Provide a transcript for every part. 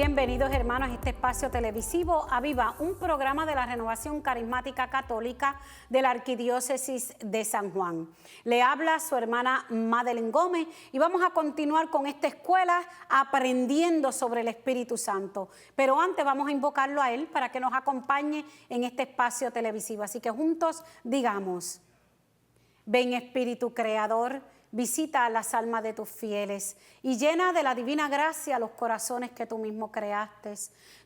Bienvenidos, hermanos, a este espacio televisivo Aviva, un programa de la Renovación Carismática Católica de la Arquidiócesis de San Juan. Le habla su hermana Madeline Gómez y vamos a continuar con esta escuela aprendiendo sobre el Espíritu Santo. Pero antes vamos a invocarlo a Él para que nos acompañe en este espacio televisivo. Así que juntos digamos: ven, Espíritu Creador, visita las almas de tus fieles y llena de la divina gracia los corazones que tú mismo creaste.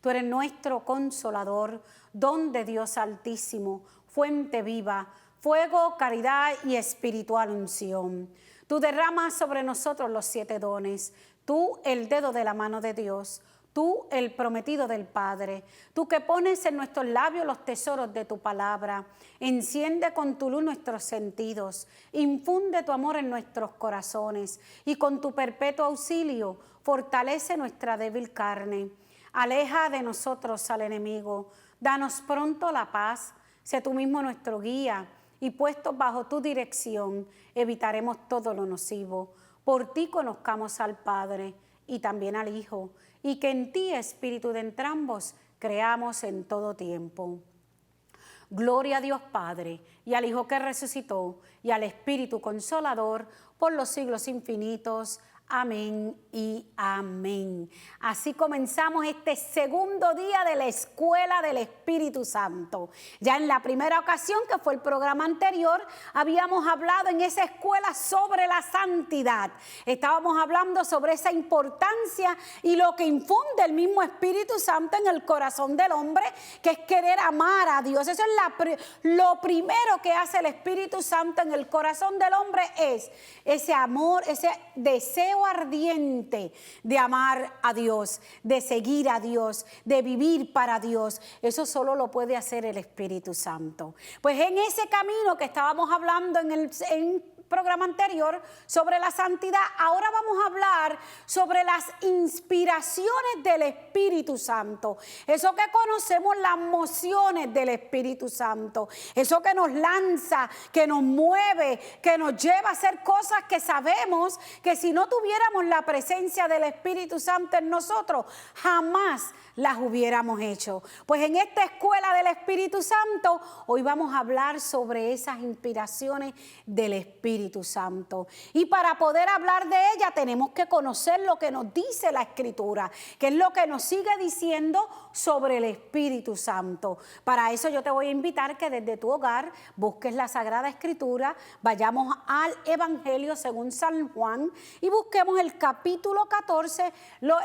Tú eres nuestro consolador, don de Dios altísimo, fuente viva, fuego, caridad y espiritual unción. Tú derramas sobre nosotros los 7 dones, tú el dedo de la mano de Dios, tú el prometido del Padre, tú que pones en nuestros labios los tesoros de tu palabra. Enciende con tu luz nuestros sentidos, infunde tu amor en nuestros corazones y con tu perpetuo auxilio fortalece nuestra débil carne. Aleja de nosotros al enemigo, danos pronto la paz, sé tú mismo nuestro guía y puestos bajo tu dirección evitaremos todo lo nocivo. Por ti conozcamos al Padre y también al Hijo, y que en ti, Espíritu de entrambos, creamos en todo tiempo. Gloria a Dios Padre, y al Hijo que resucitó, y al Espíritu Consolador, por los siglos infinitos. Amén y amén. Así comenzamos este segundo día de la Escuela del Espíritu Santo. Ya en la primera ocasión, que fue el programa anterior, habíamos hablado en esa escuela sobre la santidad. Estábamos hablando sobre esa importancia y lo que infunde el mismo Espíritu Santo en el corazón del hombre, que es querer amar a Dios. Eso es lo primero que hace el Espíritu Santo en el corazón del hombre, es ese amor, ese deseo ardiente de amar a Dios, de seguir a Dios, de vivir para Dios. Eso solo lo puede hacer el Espíritu Santo. Pues en ese camino que estábamos hablando en el programa anterior sobre la santidad, ahora vamos a hablar sobre las inspiraciones del Espíritu Santo. Eso que conocemos, las mociones del Espíritu Santo. Eso que nos lanza, que nos mueve, que nos lleva a hacer cosas que sabemos que si no tuviéramos la presencia del Espíritu Santo en nosotros, jamás las hubiéramos hecho. Pues en esta escuela del Espíritu Santo, hoy vamos a hablar sobre esas inspiraciones del Espíritu Santo. Y para poder hablar de ella tenemos que conocer lo que nos dice la Escritura, que es lo que nos sigue diciendo sobre el Espíritu Santo. Para eso yo te voy a invitar que desde tu hogar busques la Sagrada Escritura, vayamos al Evangelio según San Juan y busquemos el capítulo 14,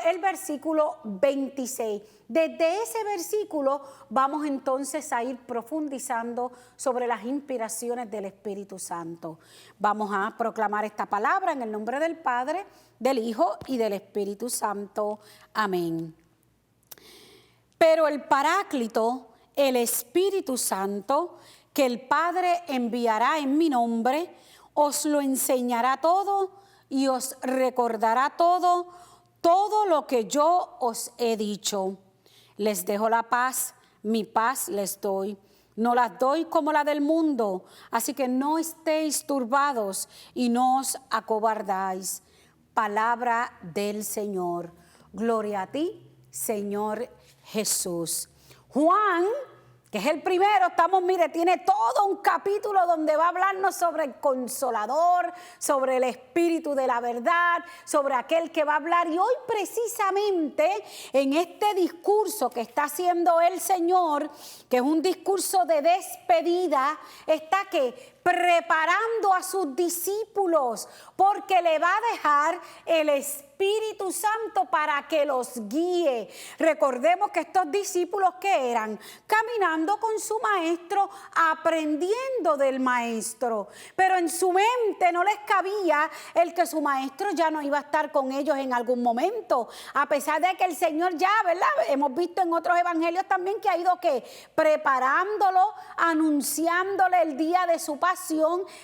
el versículo 26. Desde ese versículo vamos entonces a ir profundizando sobre las inspiraciones del Espíritu Santo. Vamos a proclamar esta palabra en el nombre del Padre, del Hijo y del Espíritu Santo. Amén. Pero el Paráclito, el Espíritu Santo, que el Padre enviará en mi nombre, os lo enseñará todo y os recordará todo lo que yo os he dicho. Les dejo la paz, mi paz les doy. No las doy como la del mundo, así que no estéis turbados y no os acobardáis. Palabra del Señor. Gloria a ti, Señor Jesús. Juan, que es el primero, tiene todo un capítulo donde va a hablarnos sobre el Consolador, sobre el Espíritu de la verdad, sobre aquel que va a hablar. Y hoy precisamente en este discurso que está haciendo el Señor, que es un discurso de despedida, está preparando a sus discípulos, porque le va a dejar el Espíritu Santo para que los guíe. Recordemos que estos discípulos, que eran caminando con su maestro, aprendiendo del maestro, pero en su mente no les cabía el que su maestro ya no iba a estar con ellos en algún momento, a pesar de que el Señor ya, ¿verdad? Hemos visto en otros evangelios también que ha ido preparándolo, anunciándole el día de su pasión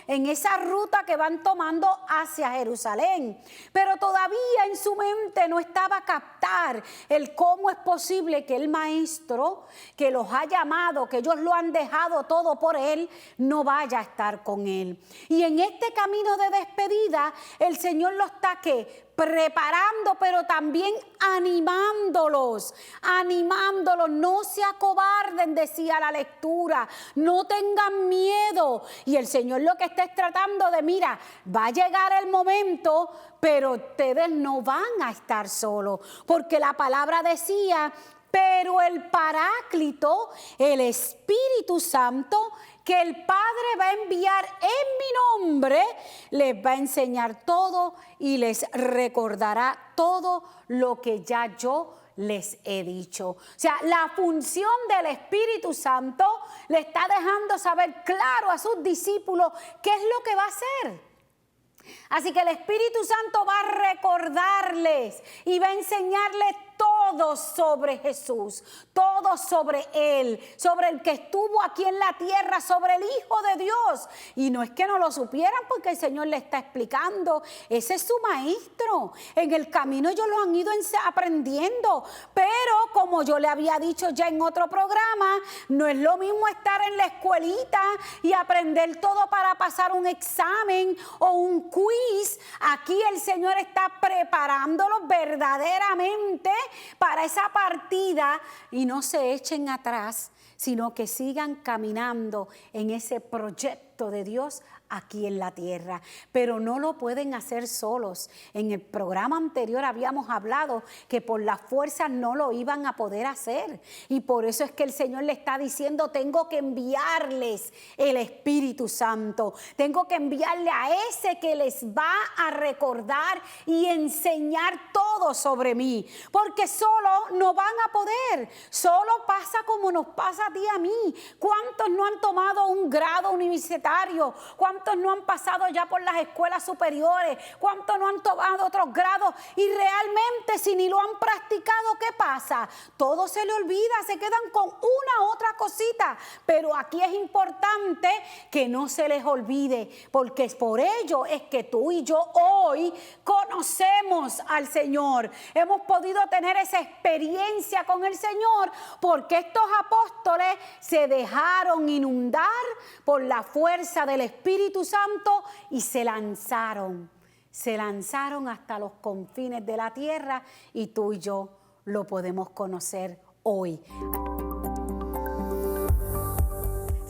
en esa ruta que van tomando hacia Jerusalén. Pero todavía en su mente no estaba a captar el cómo es posible que el maestro que los ha llamado, que ellos lo han dejado todo por él, no vaya a estar con él. Y en este camino de despedida, el Señor lo está preparando, pero también animándolos. No se acobarden, decía la lectura, no tengan miedo. Y el Señor lo que está es tratando de, mira, va a llegar el momento, pero ustedes no van a estar solos, porque la palabra decía, pero el Paráclito, el Espíritu Santo, que el Padre va a enviar en mi nombre, les va a enseñar todo y les recordará todo lo que ya yo les he dicho. O sea, la función del Espíritu Santo le está dejando saber claro a sus discípulos qué es lo que va a hacer. Así que el Espíritu Santo va a recordarles y va a enseñarles todo sobre Jesús, todo sobre Él, sobre el que estuvo aquí en la tierra, sobre el Hijo de Dios. Y no es que no lo supieran porque el Señor le está explicando, ese es su maestro. En el camino ellos lo han ido aprendiendo, pero como yo le había dicho ya en otro programa, no es lo mismo estar en la escuelita y aprender todo para pasar un examen o un quiz. Aquí el Señor está preparándolos verdaderamente para esa partida y no se echen atrás, sino que sigan caminando en ese proyecto de Dios aquí en la tierra, pero no lo pueden hacer solos. En el programa anterior habíamos hablado que por las fuerzas no lo iban a poder hacer y por eso es que el Señor le está diciendo, tengo que enviarles el Espíritu Santo, tengo que enviarle a ese que les va a recordar y enseñar todo sobre mí, porque solo no van a poder, solo pasa como nos pasa a ti y a mí. ¿Cuántos no han tomado un grado universitario? ¿Cuántos no han pasado ya por las escuelas superiores? ¿Cuántos no han tomado otros grados? Y realmente si ni lo han practicado, ¿qué pasa? Todo se le olvida, se quedan con una otra cosita. Pero aquí es importante que no se les olvide, porque es por ello es que tú y yo hoy conocemos al Señor. Hemos podido tener esa experiencia con el Señor porque estos apóstoles se dejaron inundar por la fuerza del Espíritu Santo y se lanzaron hasta los confines de la tierra y tú y yo lo podemos conocer hoy.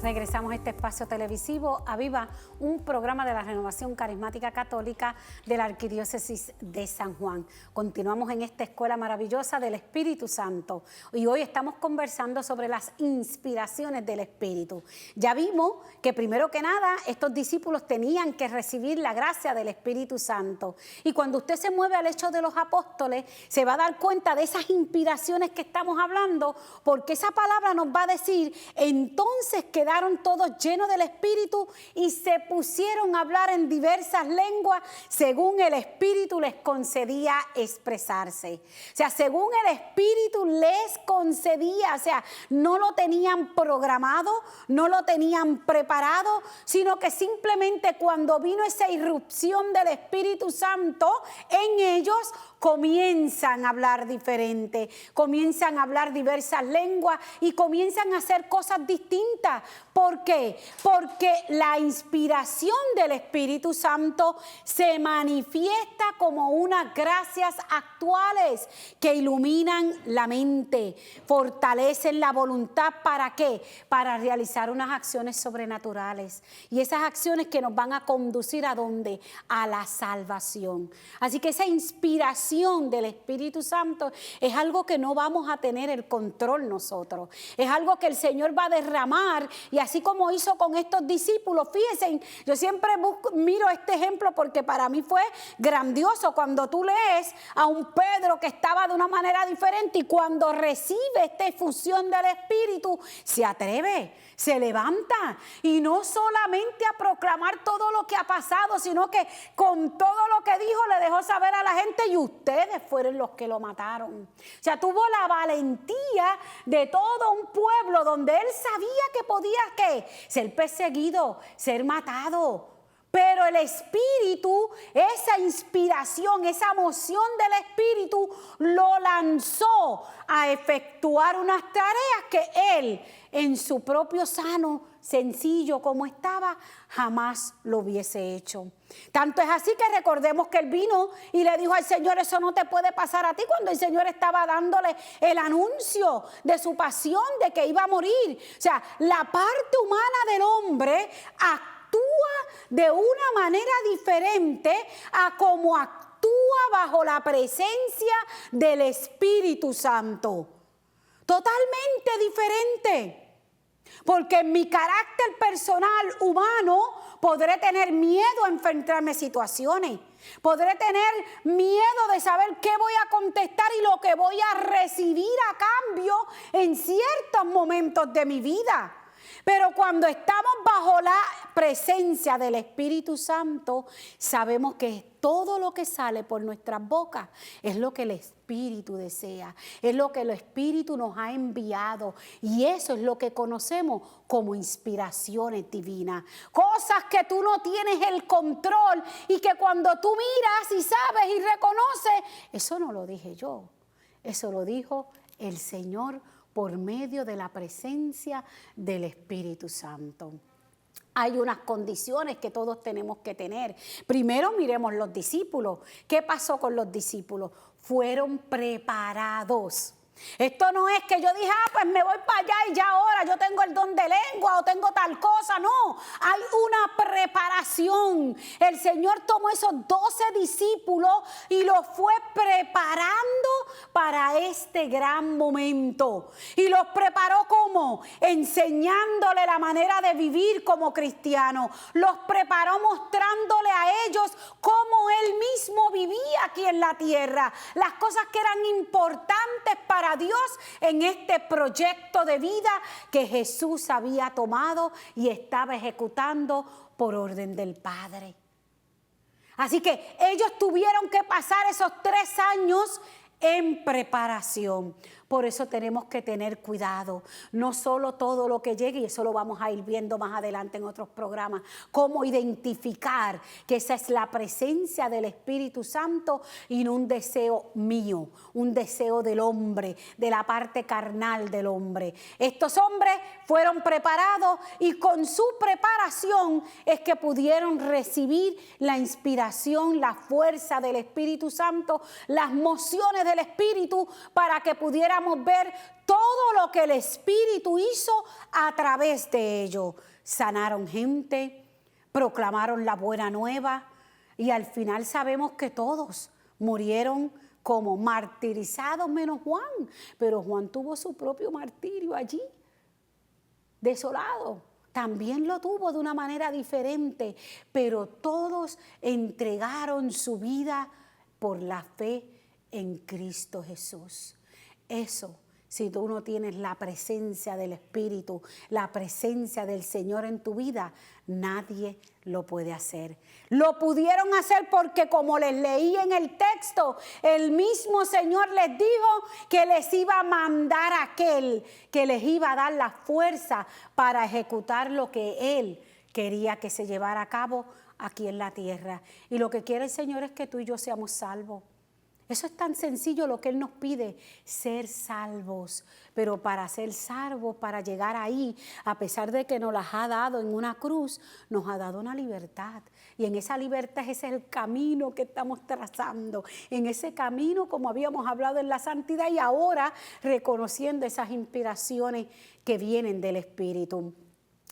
Regresamos a este espacio televisivo Aviva, un programa de la Renovación Carismática Católica de la Arquidiócesis de San Juan. Continuamos en esta escuela maravillosa del Espíritu Santo y hoy estamos conversando sobre las inspiraciones del Espíritu. Ya vimos que primero que nada estos discípulos tenían que recibir la gracia del Espíritu Santo y cuando usted se mueve al hecho de los apóstoles se va a dar cuenta de esas inspiraciones que estamos hablando, porque esa palabra nos va a decir, entonces quedaron todos llenos del Espíritu y se pusieron a hablar en diversas lenguas según el Espíritu les concedía expresarse. O sea, según el Espíritu les concedía, o sea, no lo tenían programado, no lo tenían preparado, sino que simplemente cuando vino esa irrupción del Espíritu Santo en ellos, comienzan a hablar diferente, comienzan a hablar diversas lenguas y comienzan a hacer cosas distintas. ¿Por qué? Porque la inspiración del Espíritu Santo se manifiesta como unas gracias actuales que iluminan la mente, fortalecen la voluntad. ¿Para qué? Para realizar unas acciones sobrenaturales. Y esas acciones que nos van a conducir ¿a dónde? A la salvación. Así que esa inspiración del Espíritu Santo es algo que no vamos a tener el control nosotros. Es algo que el Señor va a derramar y así como hizo con estos discípulos, fíjense, yo siempre miro este ejemplo porque para mí fue grandioso cuando tú lees a un Pedro que estaba de una manera diferente y cuando recibe esta efusión del Espíritu se atreve, se levanta y no solamente a proclamar todo lo que ha pasado, sino que con todo lo que dijo le dejó saber a la gente y ustedes fueron los que lo mataron. O sea, tuvo la valentía de todo un pueblo donde él sabía que podía ¿qué? Ser perseguido, ser matado. Pero el Espíritu, esa inspiración, esa emoción del Espíritu, lo lanzó a efectuar unas tareas que él, en su propio sano, sencillo como estaba, jamás lo hubiese hecho. Tanto es así que recordemos que él vino y le dijo al Señor: eso no te puede pasar a ti, cuando el Señor estaba dándole el anuncio de su pasión, de que iba a morir. O sea, la parte humana del hombre actúa de una manera diferente a como actúa bajo la presencia del Espíritu Santo. Totalmente diferente. Porque en mi carácter personal humano podré tener miedo a enfrentarme a situaciones. Podré tener miedo de saber qué voy a contestar y lo que voy a recibir a cambio en ciertos momentos de mi vida. Pero cuando estamos bajo la presencia del Espíritu Santo, sabemos que todo lo que sale por nuestras bocas es lo que el Espíritu desea, es lo que el Espíritu nos ha enviado, y eso es lo que conocemos como inspiraciones divinas. Cosas que tú no tienes el control y que cuando tú miras y sabes y reconoces, eso no lo dije yo, eso lo dijo el Señor por medio de la presencia del Espíritu Santo. Hay unas condiciones que todos tenemos que tener. Primero miremos los discípulos. ¿Qué pasó con los discípulos? Fueron preparados. Esto no es que yo dije: pues me voy para allá y ya ahora yo tengo el don de lengua o tengo tal cosa. No, hay una preparación. El Señor tomó esos 12 discípulos y los fue preparando para este gran momento. Y los preparó ¿cómo? Enseñándole la manera de vivir como cristianos. Los preparó mostrándole a ellos cómo Él mismo vivía aquí en la tierra. Las cosas que eran importantes para Dios en este proyecto de vida que Jesús había tomado y estaba ejecutando por orden del Padre. Así que ellos tuvieron que pasar esos 3 años en preparación. Por eso tenemos que tener cuidado, no solo todo lo que llegue, y eso lo vamos a ir viendo más adelante en otros programas, cómo identificar que esa es la presencia del Espíritu Santo y no un deseo mío, un deseo del hombre, de la parte carnal del hombre. Estos hombres fueron preparados y con su preparación es que pudieron recibir la inspiración, la fuerza del Espíritu Santo, las mociones del Espíritu, para que pudieran ver todo lo que el Espíritu hizo a través de ellos. Sanaron gente, proclamaron la buena nueva, y al final sabemos que todos murieron como martirizados menos Juan, pero Juan tuvo su propio martirio allí, desolado. También lo tuvo de una manera diferente, pero todos entregaron su vida por la fe en Cristo Jesús. Eso, si tú no tienes la presencia del Espíritu, la presencia del Señor en tu vida, nadie lo puede hacer. Lo pudieron hacer porque, como les leí en el texto, el mismo Señor les dijo que les iba a mandar a aquel que les iba a dar la fuerza para ejecutar lo que Él quería que se llevara a cabo aquí en la tierra. Y lo que quiere el Señor es que tú y yo seamos salvos. Eso es tan sencillo lo que Él nos pide, ser salvos. Pero para ser salvos, para llegar ahí, a pesar de que nos las ha dado en una cruz, nos ha dado una libertad. Y en esa libertad ese es el camino que estamos trazando. En ese camino, como habíamos hablado en la santidad, y ahora reconociendo esas inspiraciones que vienen del Espíritu.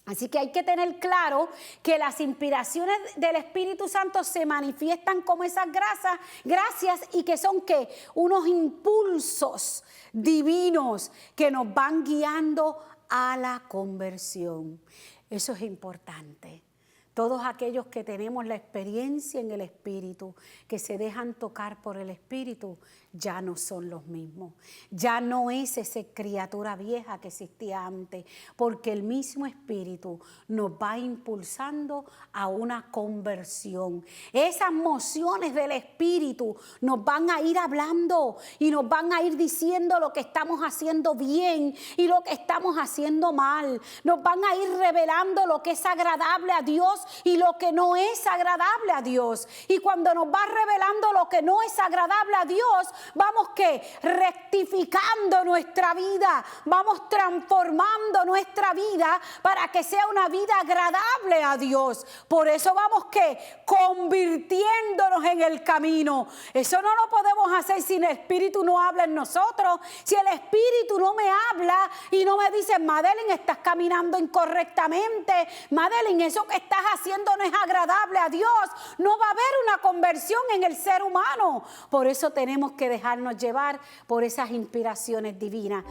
Así que hay que tener claro que las inspiraciones del Espíritu Santo se manifiestan como esas gracias, y que son ¿qué? Unos impulsos divinos que nos van guiando a la conversión. Eso es importante. Todos aquellos que tenemos la experiencia en el Espíritu, que se dejan tocar por el Espíritu, ya no son los mismos. Ya no es esa criatura vieja que existía antes, porque el mismo Espíritu nos va impulsando a una conversión. Esas mociones del Espíritu nos van a ir hablando y nos van a ir diciendo lo que estamos haciendo bien y lo que estamos haciendo mal. Nos van a ir revelando lo que es agradable a Dios y lo que no es agradable a Dios. Y cuando nos va revelando lo que no es agradable a Dios, vamos rectificando nuestra vida, vamos transformando nuestra vida para que sea una vida agradable a Dios. Por eso vamos convirtiéndonos en el camino. Eso no lo podemos hacer si el Espíritu no habla en nosotros. Si el Espíritu no me habla y no me dice, Madeline, estás caminando incorrectamente, Madeline, eso que estás haciendo no es agradable a Dios, no va a haber una conversión en el ser humano. Por eso tenemos que dejarnos llevar por esas inspiraciones divinas.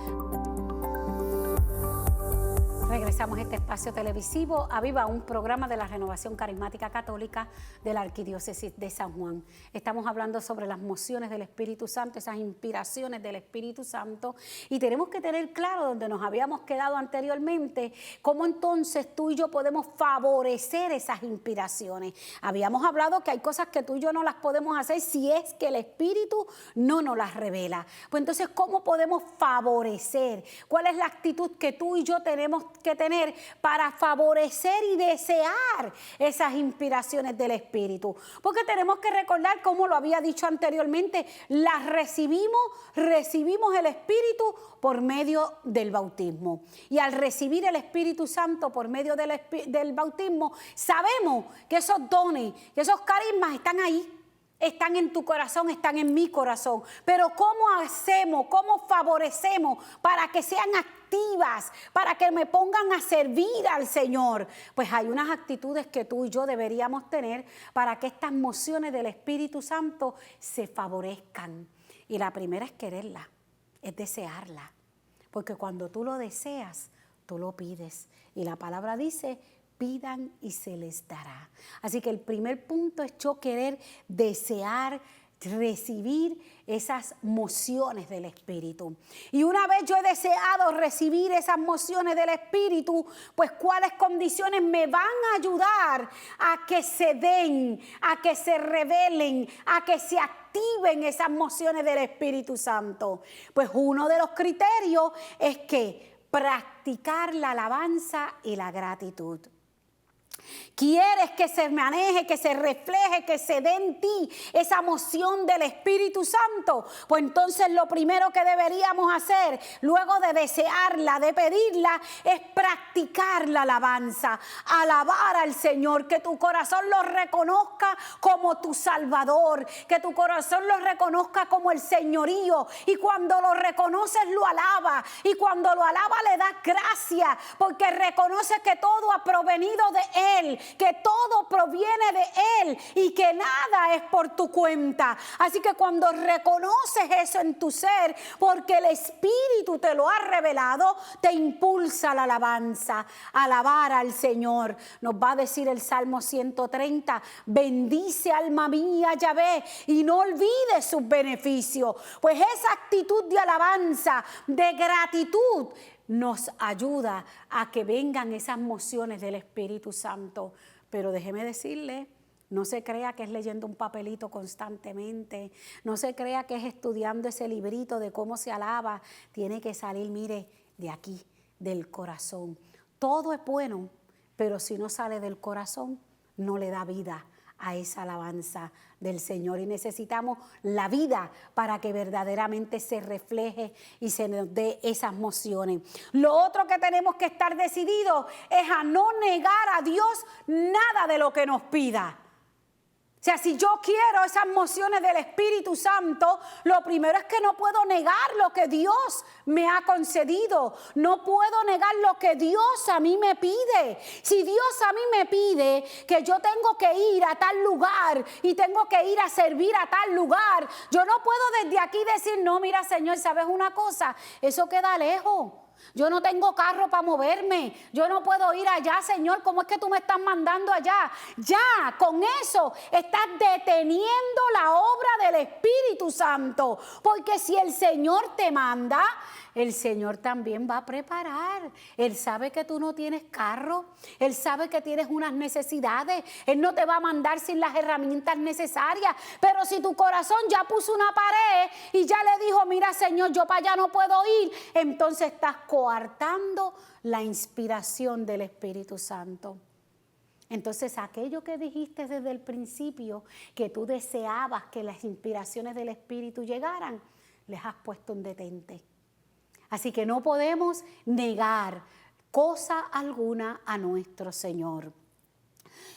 Regresamos a este espacio televisivo, Aviva, un programa de la Renovación Carismática Católica de la Arquidiócesis de San Juan. Estamos hablando sobre las mociones del Espíritu Santo, esas inspiraciones del Espíritu Santo, y tenemos que tener claro, donde nos habíamos quedado anteriormente, cómo entonces tú y yo podemos favorecer esas inspiraciones. Habíamos hablado que hay cosas que tú y yo no las podemos hacer si es que el Espíritu no nos las revela. Pues entonces, ¿cómo podemos favorecer? ¿Cuál es la actitud que tú y yo tenemos que tener para favorecer y desear esas inspiraciones del Espíritu? Porque tenemos que recordar, como lo había dicho anteriormente, las recibimos el Espíritu por medio del bautismo. Y al recibir el Espíritu Santo por medio del bautismo, sabemos que esos dones, que esos carismas están ahí. Están en tu corazón, están en mi corazón. Pero ¿cómo hacemos, cómo favorecemos para que sean activas, para que me pongan a servir al Señor? Pues hay unas actitudes que tú y yo deberíamos tener para que estas mociones del Espíritu Santo se favorezcan. Y la primera es quererla, es desearla. Porque cuando tú lo deseas, tú lo pides. Y la palabra dice, pidan y se les dará. Así que el primer punto es yo querer desear recibir esas mociones del Espíritu. Y una vez yo he deseado recibir esas mociones del Espíritu, pues cuáles condiciones me van a ayudar a que se den, a que se revelen, a que se activen esas mociones del Espíritu Santo. Pues uno de los criterios es que practicar la alabanza y la gratitud. ¿Quieres que se maneje, que se refleje, que se dé en ti esa moción del Espíritu Santo? Pues entonces lo primero que deberíamos hacer, luego de desearla, de pedirla, es practicar la alabanza, alabar al Señor, que tu corazón lo reconozca como tu Salvador, que tu corazón lo reconozca como el señorío, y cuando lo reconoces lo alaba, y cuando lo alaba le das gracias, porque reconoce que todo ha provenido de Él, que todo proviene de Él y que nada es por tu cuenta. Así que cuando reconoces eso en tu ser, porque el Espíritu te lo ha revelado, te impulsa la alabanza, alabar al Señor. Nos va a decir el Salmo 130, bendice alma mía Yahvé y no olvides sus beneficios. Pues esa actitud de alabanza, de gratitud, nos ayuda a que vengan esas mociones del Espíritu Santo. Pero déjeme decirle, no se crea que es leyendo un papelito constantemente, no se crea que es estudiando ese librito de cómo se alaba. Tiene que salir, mire, de aquí, del corazón. Todo es bueno, pero si no sale del corazón, no le da vida a esa alabanza del Señor, y necesitamos la vida para que verdaderamente se refleje y se nos dé esas mociones. Lo otro que tenemos que estar decididos es a no negar a Dios nada de lo que nos pida. O sea, si yo quiero esas mociones del Espíritu Santo, lo primero es que no puedo negar lo que Dios me ha concedido. No puedo negar lo que Dios a mí me pide. Si Dios a mí me pide que yo tengo que ir a tal lugar y tengo que ir a servir a tal lugar, yo no puedo desde aquí decir, no, mira, Señor, ¿sabes una cosa? Eso queda lejos. Yo no tengo carro para moverme, yo no puedo ir allá, Señor, ¿cómo es que tú me estás mandando allá? Ya, con eso estás deteniendo la obra del Espíritu Santo, porque si el Señor te manda, el Señor también va a preparar. Él sabe que tú no tienes carro, Él sabe que tienes unas necesidades, Él no te va a mandar sin las herramientas necesarias, pero si tu corazón ya puso una pared y ya le dijo, mira, Señor, yo para allá no puedo ir, entonces estás coartando la inspiración del Espíritu Santo. Entonces aquello que dijiste desde el principio, que tú deseabas que las inspiraciones del Espíritu llegaran, les has puesto un detente. Así que no podemos negar cosa alguna a nuestro Señor.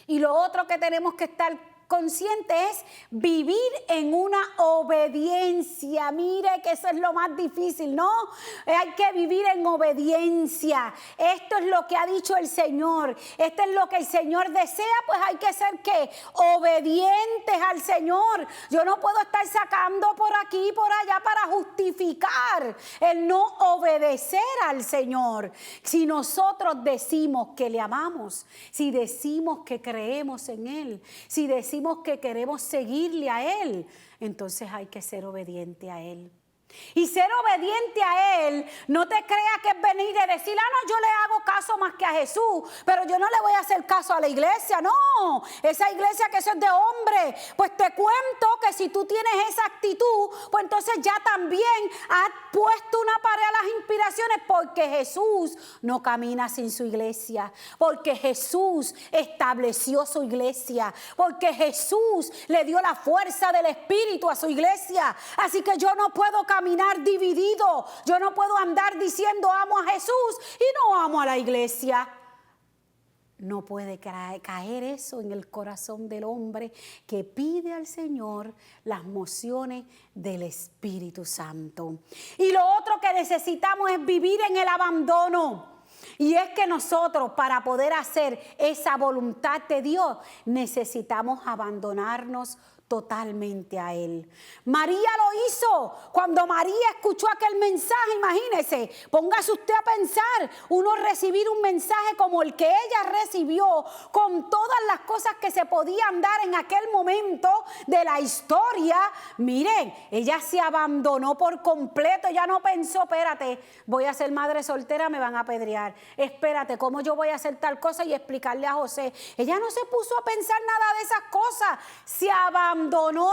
Y lo otro que tenemos que estar consciente es vivir en una obediencia. Mire que eso es lo más difícil, ¿no? Hay que vivir en obediencia. Esto es lo que ha dicho el Señor. Esto es lo que el Señor desea, pues hay que ser ¿qué? Obedientes al Señor. Yo no puedo estar sacando por aquí y por allá para justificar el no obedecer al Señor. Si nosotros decimos que le amamos, si decimos que creemos en Él, si decimos que queremos seguirle a Él, entonces hay que ser obediente a Él. Y ser obediente a Él, no te creas que es venir y decir, no, yo le hago caso más que a Jesús, pero yo no le voy a hacer caso a la iglesia. No, esa iglesia que eso es de hombre. Pues te cuento que si tú tienes esa actitud, pues entonces ya también has puesto una pared a las inspiraciones, porque Jesús no camina sin su iglesia, porque Jesús estableció su iglesia, porque Jesús le dio la fuerza del Espíritu a su iglesia. Así que yo no puedo caminar dividido. Yo no puedo andar diciendo amo a Jesús y no amo a la iglesia. No puede caer eso en el corazón del hombre que pide al Señor las mociones del Espíritu Santo. Y lo otro que necesitamos es vivir en el abandono. Y es que nosotros, para poder hacer esa voluntad de Dios, necesitamos abandonarnos totalmente a Él. María lo hizo. Cuando María escuchó aquel mensaje, imagínese, póngase usted a pensar, uno recibir un mensaje como el que ella recibió, con todas las cosas que se podían dar en aquel momento de la historia. Miren, ella se abandonó por completo. Ella no pensó, espérate, voy a ser madre soltera, me van a apedrear. Espérate, ¿cómo yo voy a hacer tal cosa y explicarle a José? Ella no se puso a pensar nada de esas cosas. Se abandonó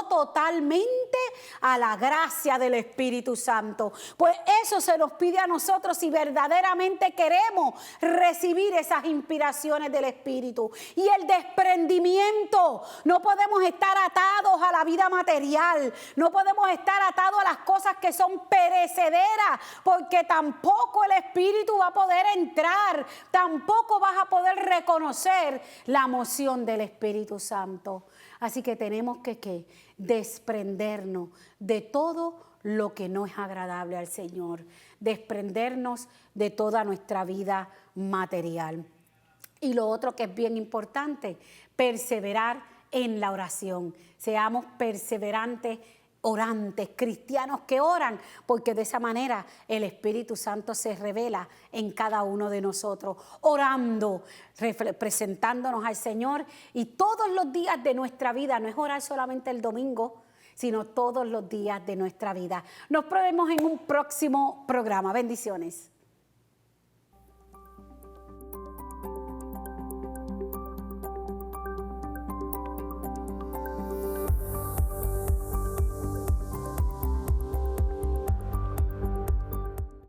totalmente a la gracia del Espíritu Santo. Pues eso se nos pide a nosotros si verdaderamente queremos recibir esas inspiraciones del Espíritu. Y el desprendimiento. No podemos estar atados a la vida material. No podemos estar atados a las cosas que son perecederas, porque tampoco el Espíritu va a poder entrar. Tampoco vas a poder reconocer la moción del Espíritu Santo. Así que tenemos que desprendernos de todo lo que no es agradable al Señor, desprendernos de toda nuestra vida material. Y lo otro que es bien importante, perseverar en la oración. Seamos perseverantes, orantes, cristianos que oran, porque de esa manera el Espíritu Santo se revela en cada uno de nosotros, orando, presentándonos al Señor, y todos los días de nuestra vida. No es orar solamente el domingo, sino todos los días de nuestra vida. Nos vemos en un próximo programa. Bendiciones.